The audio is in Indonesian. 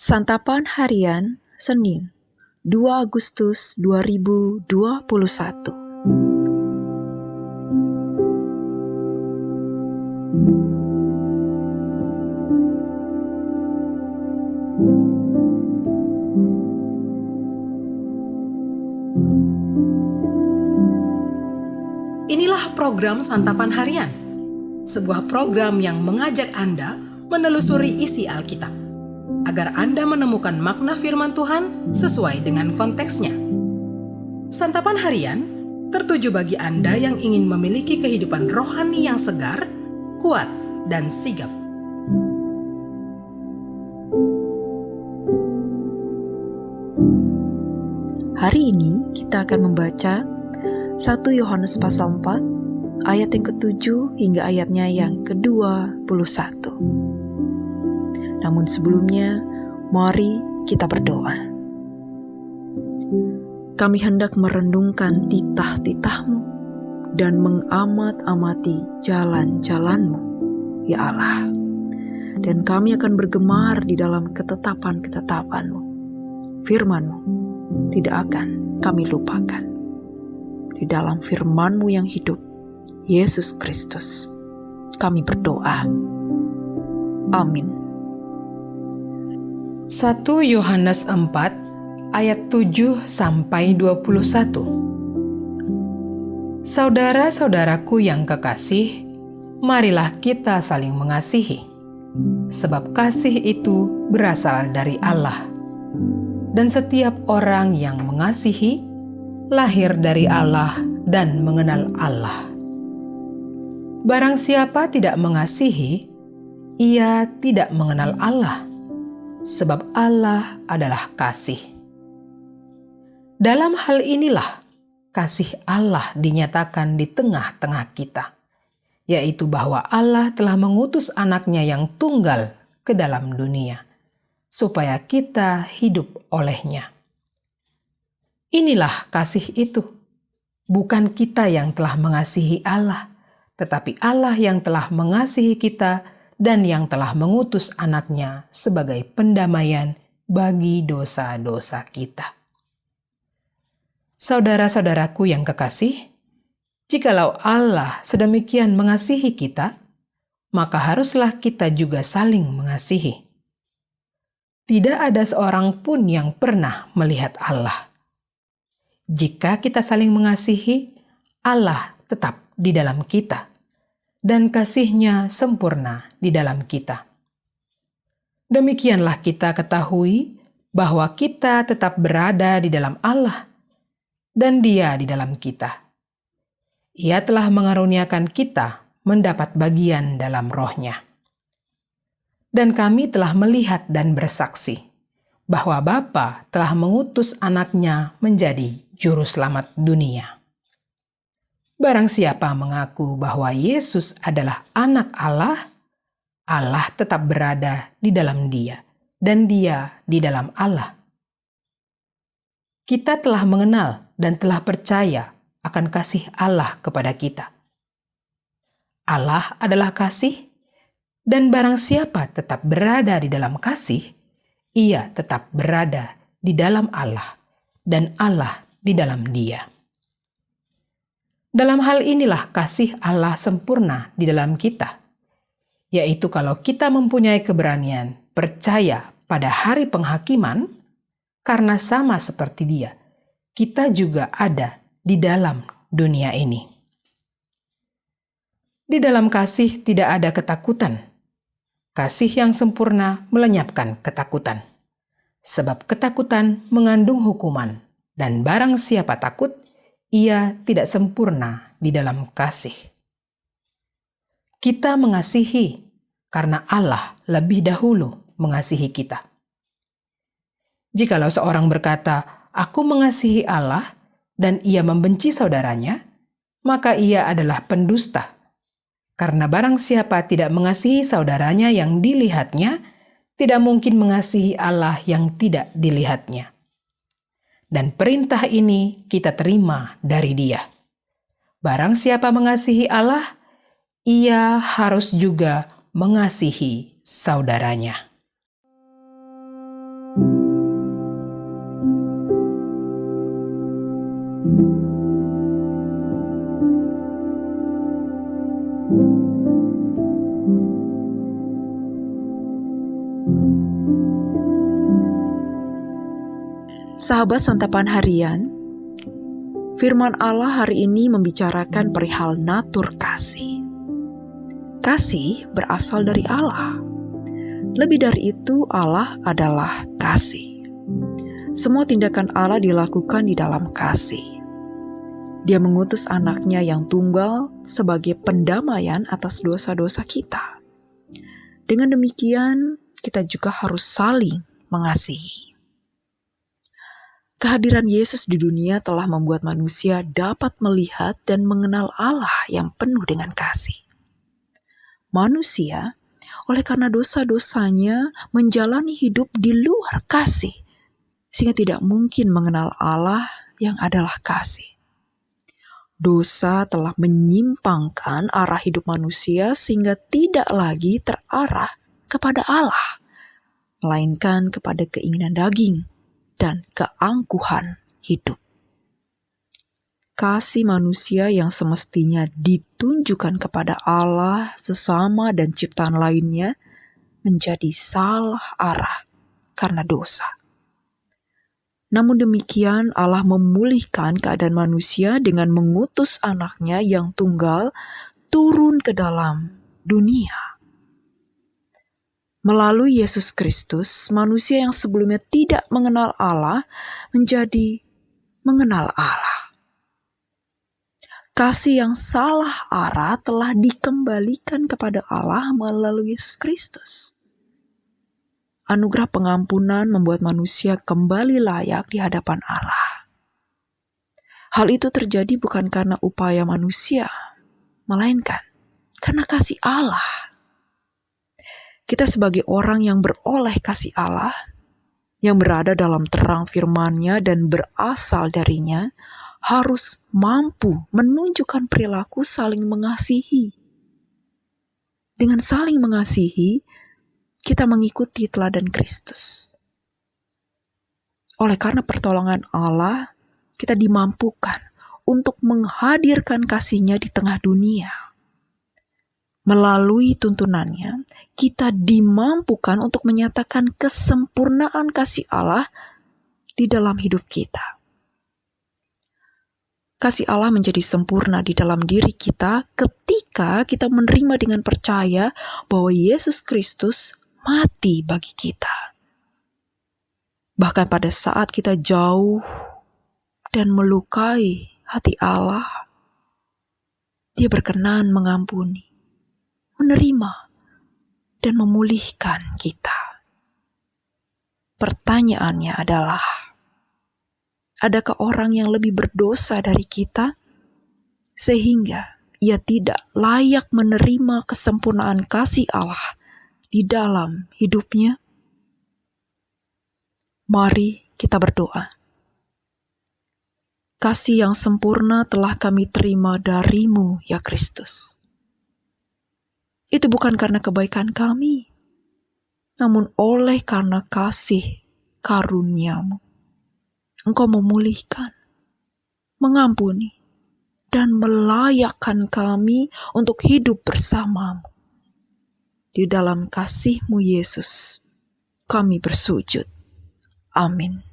Santapan Harian Senin 2 Agustus 2021. Inilah program Santapan Harian, sebuah program yang mengajak Anda menelusuri isi Alkitab, agar Anda menemukan makna firman Tuhan sesuai dengan konteksnya. Santapan Harian tertuju bagi Anda yang ingin memiliki kehidupan rohani yang segar, kuat, dan sigap. Hari ini kita akan membaca 1 Yohanes pasal 4 ayat yang ke-7 hingga ayatnya yang ke-21. Namun sebelumnya, mari kita berdoa. Kami hendak merenungkan titah-titah-Mu dan mengamat-amati jalan-jalan-Mu, ya Allah. Dan kami akan bergemar di dalam ketetapan-ketetapan-Mu. Firman-Mu tidak akan kami lupakan. Di dalam firman-Mu yang hidup, Yesus Kristus, kami berdoa. Amin. 1 Yohanes 4 ayat 7-21. Saudara-saudaraku yang kekasih, marilah kita saling mengasihi, sebab kasih itu berasal dari Allah. Dan setiap orang yang mengasihi, lahir dari Allah dan mengenal Allah. Barang siapa tidak mengasihi, ia tidak mengenal Allah, sebab Allah adalah kasih. Dalam hal inilah kasih Allah dinyatakan di tengah-tengah kita, yaitu bahwa Allah telah mengutus anaknya yang tunggal ke dalam dunia, supaya kita hidup olehnya. Inilah kasih itu, bukan kita yang telah mengasihi Allah, tetapi Allah yang telah mengasihi kita dan yang telah mengutus anaknya sebagai pendamaian bagi dosa-dosa kita. Saudara-saudaraku yang kekasih, jikalau Allah sedemikian mengasihi kita, maka haruslah kita juga saling mengasihi. Tidak ada seorang pun yang pernah melihat Allah. Jika kita saling mengasihi, Allah tetap di dalam kita, dan kasih-Nya sempurna di dalam kita. Demikianlah kita ketahui bahwa kita tetap berada di dalam Allah, dan Dia di dalam kita. Ia telah mengaruniakan kita mendapat bagian dalam Roh-Nya. Dan kami telah melihat dan bersaksi bahwa Bapa telah mengutus anaknya menjadi juru selamat dunia. Barang siapa mengaku bahwa Yesus adalah anak Allah, Allah tetap berada di dalam Dia, dan Dia di dalam Allah. Kita telah mengenal dan telah percaya akan kasih Allah kepada kita. Allah adalah kasih, dan barang siapa tetap berada di dalam kasih, ia tetap berada di dalam Allah, dan Allah di dalam Dia. Dalam hal inilah kasih Allah sempurna di dalam kita, yaitu kalau kita mempunyai keberanian percaya pada hari penghakiman, karena sama seperti Dia, kita juga ada di dalam dunia ini. Di dalam kasih tidak ada ketakutan. Kasih yang sempurna melenyapkan ketakutan, sebab ketakutan mengandung hukuman, dan barang siapa takut, ia tidak sempurna di dalam kasih. Kita mengasihi karena Allah lebih dahulu mengasihi kita. Jikalau seorang berkata, "Aku mengasihi Allah," dan ia membenci saudaranya, maka ia adalah pendusta. Karena barang siapa tidak mengasihi saudaranya yang dilihatnya, tidak mungkin mengasihi Allah yang tidak dilihatnya. Dan perintah ini kita terima dari Dia. Barang siapa mengasihi Allah, ia harus juga mengasihi saudaranya. Sahabat Santapan Harian, firman Allah hari ini membicarakan perihal natur kasih. Kasih berasal dari Allah. Lebih dari itu, Allah adalah kasih. Semua tindakan Allah dilakukan di dalam kasih. Dia mengutus anaknya yang tunggal sebagai pendamaian atas dosa-dosa kita. Dengan demikian, kita juga harus saling mengasihi. Kehadiran Yesus di dunia telah membuat manusia dapat melihat dan mengenal Allah yang penuh dengan kasih. Manusia, oleh karena dosa-dosanya, menjalani hidup di luar kasih, sehingga tidak mungkin mengenal Allah yang adalah kasih. Dosa telah menyimpangkan arah hidup manusia sehingga tidak lagi terarah kepada Allah, melainkan kepada keinginan daging dan keangkuhan hidup. Kasih manusia yang semestinya ditunjukkan kepada Allah, sesama, dan ciptaan lainnya menjadi salah arah karena dosa. Namun demikian, Allah memulihkan keadaan manusia dengan mengutus anaknya yang tunggal turun ke dalam dunia. Melalui Yesus Kristus, manusia yang sebelumnya tidak mengenal Allah menjadi mengenal Allah. Kasih yang salah arah telah dikembalikan kepada Allah melalui Yesus Kristus. Anugerah pengampunan membuat manusia kembali layak di hadapan Allah. Hal itu terjadi bukan karena upaya manusia, melainkan karena kasih Allah. Kita sebagai orang yang beroleh kasih Allah, yang berada dalam terang firman-Nya dan berasal darinya, harus mampu menunjukkan perilaku saling mengasihi. Dengan saling mengasihi, kita mengikuti teladan Kristus. Oleh karena pertolongan Allah, kita dimampukan untuk menghadirkan kasih-Nya di tengah dunia. Melalui tuntunannya, kita dimampukan untuk menyatakan kesempurnaan kasih Allah di dalam hidup kita. Kasih Allah menjadi sempurna di dalam diri kita ketika kita menerima dengan percaya bahwa Yesus Kristus mati bagi kita. Bahkan pada saat kita jauh dan melukai hati Allah, Dia berkenan mengampuni, menerima, dan memulihkan kita. Pertanyaannya adalah, adakah orang yang lebih berdosa dari kita sehingga ia tidak layak menerima kesempurnaan kasih Allah di dalam hidupnya? Mari kita berdoa. Kasih yang sempurna telah kami terima dari-Mu, ya Kristus. Itu bukan karena kebaikan kami, namun oleh karena kasih karunia-Mu. Engkau memulihkan, mengampuni, dan melayakkan kami untuk hidup bersama-Mu. Di dalam kasih-Mu Yesus, kami bersujud. Amin.